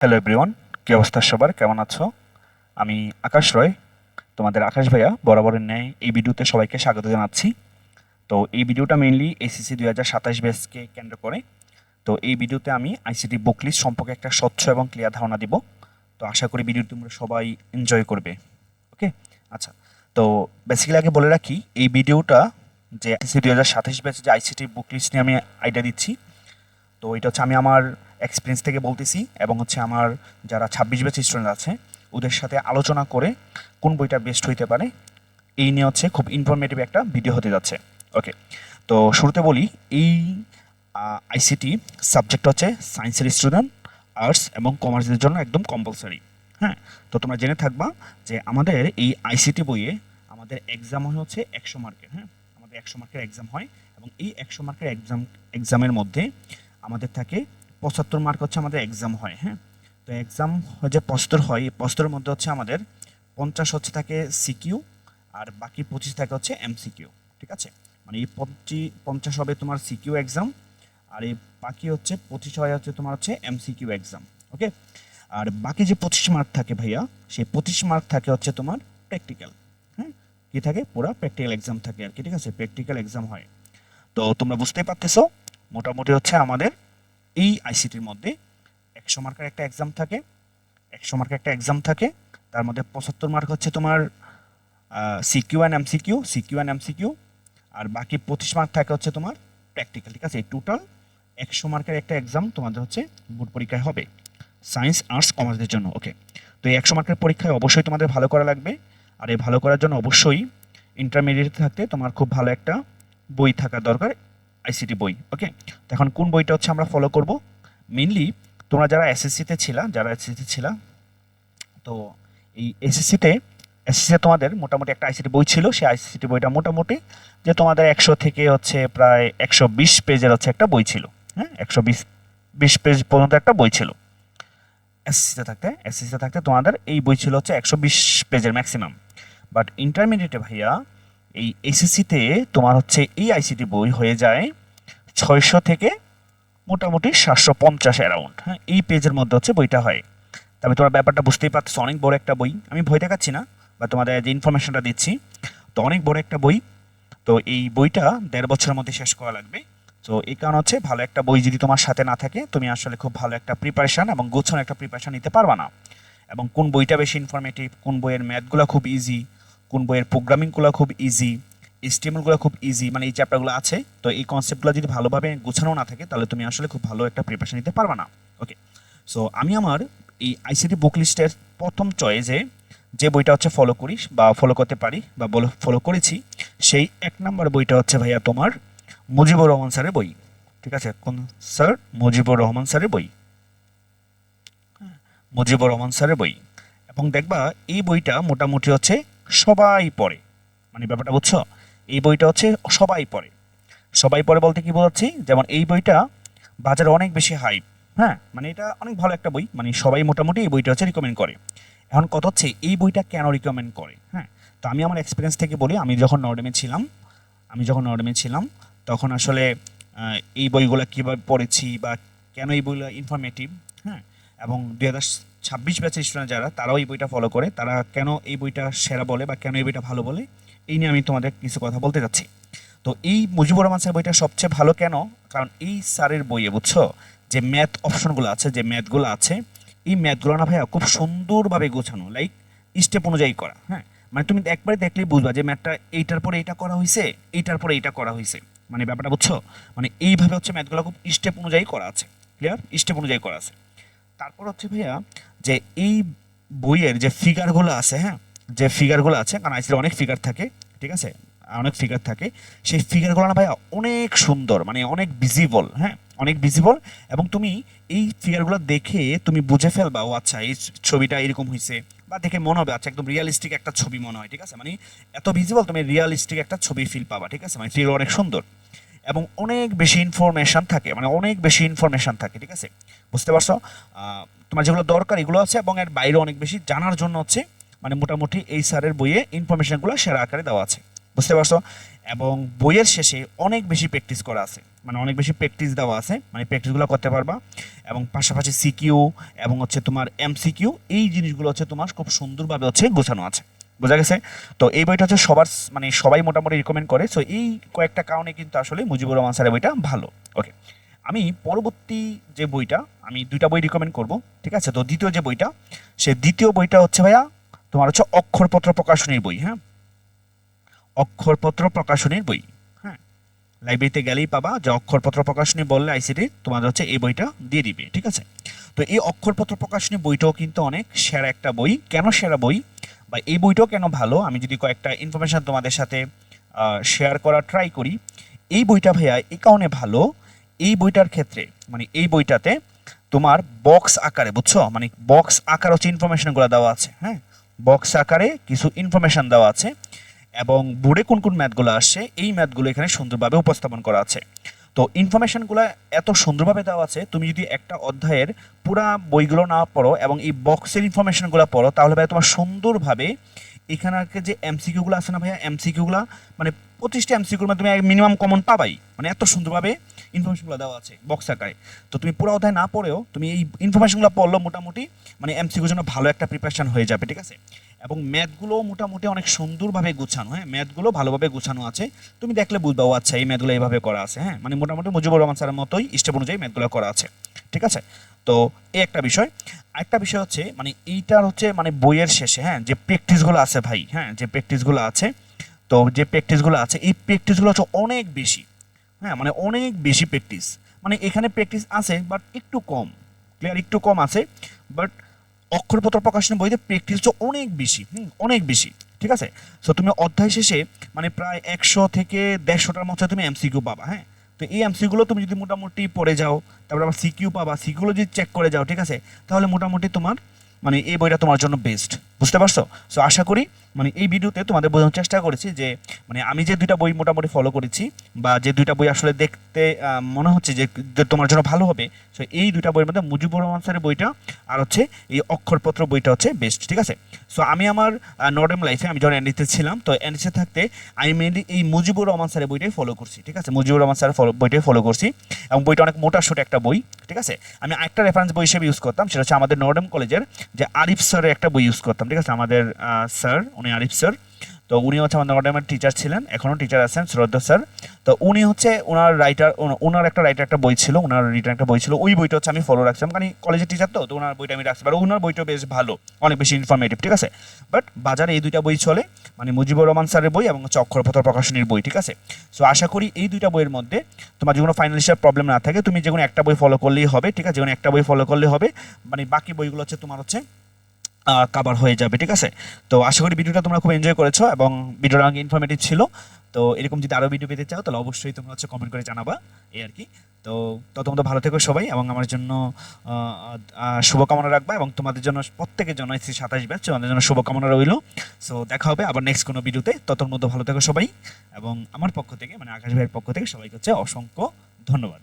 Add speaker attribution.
Speaker 1: Hello everyone, কী অবস্থা সবার, কেমন আছো? আমি আকাশ রয়, তোমাদের আকাশ ভাইয়া বরাবরের ন্যায় এই ভিডিওতে সবাইকে স্বাগত জানাচ্ছি। তো এই ভিডিওটা মেইনলি এসএসসি 2027 ব্যাচকে কেন্দ্র করে। তো এই ভিডিওতে আমি আইসিটি বুক লিস্ট সম্পর্কে একটা স্বচ্ছ এবং ক্লিয়ার ধারণা দিব। তো আশা করি ভিডিওটি তোমরা সবাই এনজয় করবে। ওকে, আচ্ছা। তো বেসিক্যালি আগে বলে রাখি, এই ভিডিওটা যে এসএসসি 2027 ব্যাচে যে আইসিটি বুক লিস্ট নিয়ে আমি আইডিয়া দিচ্ছি, তো এটা হচ্ছে আমি আমার এক্সপিরিয়েন্স থেকে বলতেছি এবং হচ্ছে আমার যারা 26 ব্যাচ স্টুডেন্ট আছে ওদের সাথে আলোচনা করে কোন বইটা বেস্ট হইতে পারে এই নিয়ে হচ্ছে খুব ইনফরমেটিভ একটা ভিডিও হতে যাচ্ছে। ওকে, তো শুরুতে বলি, এই আইসিটি সাবজেক্ট হচ্ছে সায়েন্সের স্টুডেন্ট, আর্টস এবং কমার্সের জন্য একদম কম্পালসারি। হ্যাঁ, তো তোমরা জেনে থাকবা যে আমাদের এই আইসিটি বইয়ে আমাদের এক্সাম হয় হচ্ছে 100 মার্কের। হ্যাঁ, আমাদের 100 মার্কের এক্সাম হয় এবং এই 100 মার্কের এক্সামের মধ্যে আমাদের থাকে 75 মার্ক হচ্ছে আমাদের এক্সাম হয়। হ্যাঁ, তো এক্সাম যে 75 হয়, এই 75-এর মধ্যে হচ্ছে আমাদের 50 হচ্ছে থাকে সিকিউ আর বাকি 25 থাকে হচ্ছে এমসিকিউ। ঠিক আছে, মানে এই 50 হবে তোমার সিকিউ এক্সাম আর এই বাকি হচ্ছে 25 হয় হচ্ছে তোমার হচ্ছে এমসিকিউ এক্সাম। ওকে, আর বাকি যে 25 মার্ক থাকে ভাইয়া, সেই 25 মার্ক থাকে হচ্ছে তোমার প্র্যাকটিক্যাল। হ্যাঁ, কি থাকে, পুরো প্র্যাকটিক্যাল এক্সাম থাকে আর কি। ঠিক আছে, প্র্যাকটিক্যাল এক্সাম হয়। তো তোমরা বুঝতেই পারতেছো মোটামুটি হচ্ছে আমাদের এই আইসিটির মধ্যে 100 মার্কের একটা এক্সাম থাকে। 100 মার্কের একটা এক্সাম থাকে, তার মধ্যে 75 মার্ক হচ্ছে তোমার সিকিউ অ্যান্ড এমসিকিউ। আর বাকি 25 মার্ক থাকে হচ্ছে তোমার প্র্যাকটিক্যাল। ঠিক আছে, এই টোটাল 100 মার্কের একটা এক্সাম তোমাদের হচ্ছে বোর্ড পরীক্ষায় হবে সায়েন্স, আর্টস, কমার্সের জন্য। ওকে, তো এই 100 মার্কের পরীক্ষায় অবশ্যই তোমাদের ভালো করা লাগবে। আর এই ভালো করার জন্য অবশ্যই ইন্টারমিডিয়েট থাকতে তোমার খুব ভালো একটা বই থাকা দরকার, আইসিটি বই। ওকে, তো এখন কোন বইটা হচ্ছে আমরা ফলো করব? মেনলি তোমরা যারা এসএসসিতে ছিলা, তো এই এসএসসিতে তোমাদের মোটামুটি একটা আইসিটি বই ছিল। সেই আইসিটি বইটা মোটামুটি যে তোমাদের 100 থেকে হচ্ছে প্রায় 120 পেজের হচ্ছে একটা বই ছিল। হ্যাঁ, 120 পেজ পর্যন্ত একটা বই ছিল এসএসসিতে থাকতে তোমাদের এই বই ছিল হচ্ছে 120 পেজের ম্যাক্সিমাম। বাট ইন্টারমিডিয়েটে ভাইয়া এই এসএসসিতে তোমার হচ্ছে এই আইসিটি বই হয়ে যায় 600 থেকে মোটামুটি 750 অ্যারাউন্ড। হ্যাঁ, এই পেজের মধ্যে হচ্ছে বইটা হয়। তবে তোমার ব্যাপারটা বুঝতেই পারছো, অনেক বড় একটা বই। আমি ভয় দেখাচ্ছি না, বা তোমাদের যে ইনফরমেশনটা দিচ্ছি, তো অনেক বড় একটা বই। তো এই বইটা 1.5 বছরের মধ্যে শেষ করা লাগবে। তো এই কারণ হচ্ছে ভালো একটা বই যদি তোমার সাথে না থাকে, তুমি আসলে খুব ভালো একটা প্রিপারেশান এবং গোছানো একটা প্রিপারেশান নিতে পারবা না। এবং কোন বইটা বেশি ইনফরমেটিভ, কোন বইয়ের ম্যাথগুলো খুব ইজি, কোন বইয়ের প্রোগ্রামিংগুলো খুব ইজি, এসটিএমএলগুলো খুব ইজি, মানে এই চ্যাপ্টারগুলো আছে, তো এই কনসেপ্টগুলো যদি ভালোভাবে গোছানো না থাকে তাহলে তুমি আসলে খুব ভালো একটা প্রিপারেশান নিতে পারবা না। ওকে, সো আমি আমার এই আইসিটি বুক লিস্টের প্রথম চয়েসে যে বইটা হচ্ছে ফলো করি বা ফলো করতে পারি বা ফলো করেছি, সেই 1 নম্বর বইটা হচ্ছে ভাইয়া তোমার মুজিবুর রহমান স্যারের বই। ঠিক আছে, কোন স্যার? মুজিবুর রহমান স্যারের বই। মুজিবুর রহমান স্যারের বই। এবং দেখবা এই বইটা মোটামুটি হচ্ছে সবাই পড়ে, মানে ব্যাপারটা বুঝছো, এই বইটা হচ্ছে সবাই পড়ে। সবাই পড়ে বলতে কি বোঝাচ্ছি, যেমন এই বইটা বাজারে অনেক বেশি হাইপ। হ্যাঁ, মানে এটা অনেক ভালো একটা বই, মানে সবাই মোটামুটি এই বইটা হচ্ছে রিকমেন্ড করে। এখন কথা হচ্ছে এই বইটা কেন রিকমেন্ড করে। হ্যাঁ, তো আমি আমার এক্সপিরিয়েন্স থেকে বলি, আমি যখন নর্ডেমে ছিলাম তখন আসলে এই বইগুলো কীভাবে পড়েছি বা কেন এই বইগুলো ইনফরমেটিভ। হ্যাঁ, এবং 2026 ব্যাচের স্টুডেন্ট যারা, তারাও এই বইটা ফলো করে, তারা কেন এই বইটা সেরা বলে বা কেন এই বইটা ভালো বলে, এই নিয়ে আমি তোমাদের কিছু কথা বলতে যাচ্ছি। তো এই মুজিবুর রহমান স্যার বইটা সবচেয়ে ভালো কেন? কারণ এই স্যারের বইয়ে বুঝছো যে ম্যাথ অপশনগুলো আছে, যে ম্যাথগুলো আছে, এই ম্যাথগুলো না ভাইয়া খুব সুন্দরভাবে গোছানো, লাইক স্টেপ অনুযায়ী করা। হ্যাঁ, মানে তুমি একবারে দেখলেই বুঝবা যে ম্যাথটা এইটার পরে এইটা করা হয়েছে, এইটার পরে এইটা করা হয়েছে, মানে ব্যাপারটা বুঝছো। মানে এইভাবে হচ্ছে ম্যাথগুলো খুব স্টেপ অনুযায়ী করা আছে, ক্লিয়ার, স্টেপ অনুযায়ী করা আছে। তারপর হচ্ছে ভাইয়া যে এই বইয়ের যে ফিগারগুলো আছে, হ্যাঁ, যে ফিগারগুলো আছে, কারণ আইসির অনেক ফিগার থাকে। ঠিক আছে, অনেক ফিগার থাকে, সেই ফিগারগুলো না ভাইয়া অনেক সুন্দর, মানে অনেক ভিজিবল। হ্যাঁ, অনেক ভিজিবল। এবং তুমি এই ফিগারগুলো দেখে তুমি বুঝে ফেলবা, ও আচ্ছা এই ছবিটা এরকম হয়েছে, বা দেখে মনে হবে আচ্ছা একদম রিয়ালিস্টিক একটা ছবি মনে হয়। ঠিক আছে, মানে এত ভিজিবল, তুমি রিয়ালিস্টিক একটা ছবি ফিল পাবা। ঠিক আছে, মানে ফিল অনেক সুন্দর এবং অনেক বেশি ইনফরমেশন থাকে, মানে অনেক বেশি ইনফরমেশন থাকে। ঠিক আছে, বুঝতে পারছো? তোমার যেগুলো দরকার এগুলো আছে, এবং এর বাইরে অনেক বেশি জানার জন্য হচ্ছে, মানে মোটামুটি এই স্যারের বইয়ে ইনফরমেশনগুলো সেরা আকারে দেওয়া আছে। বুঝতে পারছো? এবং বইয়ের শেষে অনেক বেশি প্র্যাকটিস করা আছে, মানে অনেক বেশি প্র্যাকটিস দেওয়া আছে, মানে প্র্যাকটিসগুলো করতে পারবা। এবং পাশাপাশি সিকিউ এবং হচ্ছে তোমার এমসিকিউ, এই জিনিসগুলো হচ্ছে তোমার খুব সুন্দরভাবে হচ্ছে গোছানো আছে। বোঝা গেছে? তো এই বইটা হচ্ছে সবার মানে সবাই মোটামুটি রিকমেন্ড করে। সো এই কয়েকটা কারণে কিন্তু আসলে মুজিবুর রহমান স্যারের বইটা ভালো। ওকে, আমি পরবর্তী যে বইটা, আমি দুইটা বই রিকমেন্ড করব। ঠিক আছে? তো দ্বিতীয় যে বইটা, সে দ্বিতীয় বইটা হচ্ছে ভাইয়া তোমার হচ্ছে অক্ষরপত্র প্রকাশনীর বই। হ্যাঁ, অক্ষরপত্র প্রকাশনীর বই। হ্যাঁ, লাইব্রেরিতে গেলেই পাবা যে অক্ষরপত্র প্রকাশনী বললে আইসিটি তোমাদের হচ্ছে এই বইটা দিয়ে দিবে। ঠিক আছে? তো এই অক্ষরপত্র প্রকাশনী বইটাও কিন্তু অনেক সেরা একটা বই। কেন সেরা বই বা এই বইটাও কেন ভালো, আমি যদি কয়েকটা ইনফরমেশন তোমাদের সাথে শেয়ার করার ট্রাই করি। এই বইটা ভাইয়া এই কারণে ভালো, এই বইটার ক্ষেত্রে মানে এই বইটাতে তোমার বক্স আকারে, বুঝছো, মানে বক্স আকার হচ্ছে ইনফরমেশনগুলো দেওয়া আছে। হ্যাঁ, বক্স আকারে কিছু ইনফরমেশন দেওয়া আছে এবং বোর্ডে কোন কোন ম্যাথগুলো আসছে এই ম্যাথগুলো এখানে সুন্দরভাবে উপস্থাপন করা আছে। তো ইনফরমেশনগুলো এত সুন্দরভাবে দেওয়া আছে, তুমি যদি একটা অধ্যায়ের পুরা বইগুলো না পড়ো এবং এই বক্সের ইনফরমেশনগুলো পড়ো, তাহলে ভাই তোমার সুন্দরভাবে এখানে যে এমসিকিউগুলো আছে না ভাইয়া, এমসিকিউগুলো মানে 25টা এমসিকিউর মধ্যে তুমি মিনিমাম কমন পাবাই, মানে এত সুন্দরভাবে ইনফরমেশনগুলো দেওয়া আছে বক্স আকারে। তো তুমি পুরো অধ্যায় না পড়েও তুমি এই ইনফরমেশনগুলো পড়লো মোটামুটি মানে এমসিকিউর জন্য ভালো একটা প্রিপারেশন হয়ে যাবে। ঠিক আছে? এবং ম্যাথগুলো মোটামুটি অনেক সুন্দরভাবে গুছানো। হ্যাঁ, ম্যাথগুলো ভালোভাবে গুছানো আছে, তুমি দেখলে বুঝবা ও আচ্ছা এই ম্যাথগুলো এইভাবে করা আছে। হ্যাঁ, মানে মোটামুটি মুজিবুর রহমান স্যারের মতোই স্টেপ অনুযায়ী ম্যাথগুলো করা আছে। ঠিক আছে? তো এই একটা বিষয়। আরেকটা বিষয় হচ্ছে মানে এইটার হচ্ছে মানে বইয়ের শেষে, হ্যাঁ, যে প্র্যাকটিসগুলো আছে ভাই, হ্যাঁ, যে প্র্যাকটিসগুলো আছে, তো যে প্র্যাকটিসগুলো আছে এই প্র্যাকটিসগুলো হচ্ছে অনেক বেশি। হ্যাঁ, মানে অনেক বেশি প্র্যাকটিস, মানে এখানে প্র্যাকটিস আছে বাট একটু কম, ক্লিয়ার, একটু কম আছে। বাট অক্ষরপত্র প্রকাশনী বইতে প্র্যাকটিস তো অনেক বেশি, অনেক বেশি। ঠিক আছে? সো তুমি অধ্যায় শেষে মানে প্রায় 100 থেকে 150টার মধ্যে তুমি এমসিকিউ পাবা। হ্যাঁ, তো এই এমসিকিউগুলো তুমি যদি মোটামুটি পড়ে যাও, তারপর আবার সিকিউ পাবা, সিকিউগুলো যদি চেক করে যাও, ঠিক আছে, তাহলে মোটামুটি তোমার মানে এই বইটা তোমার জন্য বেস্ট। বুঝতে পারছো? সো আশা করি মানে এই ভিডিওতে তোমাদের বোঝানোর চেষ্টা করেছি যে মানে আমি যে দুইটা বই মোটামুটি ফলো করেছি বা যে দুইটা বই আসলে দেখতে মনে হচ্ছে যে যে তোমার জন্য ভালো হবে। সো এই দুইটা বইয়ের মধ্যে মুজিবুর রহমান স্যারের বইটা আর হচ্ছে এই অক্ষরপত্র বইটা হচ্ছে বেস্ট। ঠিক আছে? সো আমি আমার নর্ডেম লাইফে আমি যখন এনডিতে ছিলাম, তো এনডিতে থাকতে আমি মেনলি এই মুজিবুর রহমান স্যারের বইটাই ফলো করছি। ঠিক আছে? মুজিবুর রহমান স্যারের বইটাই ফলো করছি এবং বইটা অনেক মোটা সোটা একটা বই। ঠিক আছে? আমি আরেকটা রেফারেন্স বই হিসেবে ইউজ করতাম, সেটা হচ্ছে আমাদের নর্ডেম কলেজের যে আরিফ স্যারের একটা বই ইউজ করতাম। ঠিক আছে? আমাদের স্যার, উনি আরিফ স্যার, তো উনি হচ্ছে আমাদের নর্ডেমের টিচার ছিলেন, এখনও টিচার আছেন, শ্রদ্ধা স্যার। তো উনি হচ্ছে ওনার রাইটার, ওনার একটা রাইটার একটা বই ছিল, ওনার রিটার্ন একটা বই ছিল, ওই বইটা হচ্ছে আমি ফলো রাখছিলাম, কারণ কলেজের টিচার তো তো ওনার বইটা আমি রাখতে পারি, ওনার বইটা বেশ ভালো, অনেক বেশি ইনফরমেটিভ। ঠিক আছে? বাট বাজারে এই দুইটা বই চলে, মানে মুজিবুর রহমান স্যারের বই এবং হচ্ছে অক্ষরপত্র প্রকাশনীর বই। ঠিক আছে? সো আশা করি এই দুইটা বইয়ের মধ্যে তোমার যে কোনো ফাইন্যান্সিয়াল প্রবলেম না থাকে, তুমি যে কোনো একটা বই ফলো করলেই হবে। ঠিক আছে? যে কোনো একটা বই ফলো করলেই হবে, মানে বাকি বইগুলো হচ্ছে তোমার হচ্ছে কাভার হয়ে যাবে। ঠিক আছে? তো আশা করি ভিডিওটা তোমরা খুব এনজয় করেছো এবং ভিডিওটা অনেক ইনফরমেটিভ ছিল। তো এরকম যদি আরও ভিডিও পেতে চাও তাহলে অবশ্যই তোমরা হচ্ছে কমেন্ট করে জানাবা, এই আর কি। তো তোমরা ভালো থেকো সবাই এবং আমার জন্য শুভকামনা রাখবা এবং তোমাদের জন্য প্রত্যেকের জন্য এসি 27 ব্যাচ তোমাদের জন্য শুভকামনা রইল। সো দেখা হবে আবার নেক্সট কোনো ভিডিওতে, ততর মধ্যে ভালো থেকো সবাই এবং আমার পক্ষ থেকে মানে আকাশ ভাইয়ের পক্ষ থেকে সবাইকে হচ্ছে অসংখ্য ধন্যবাদ।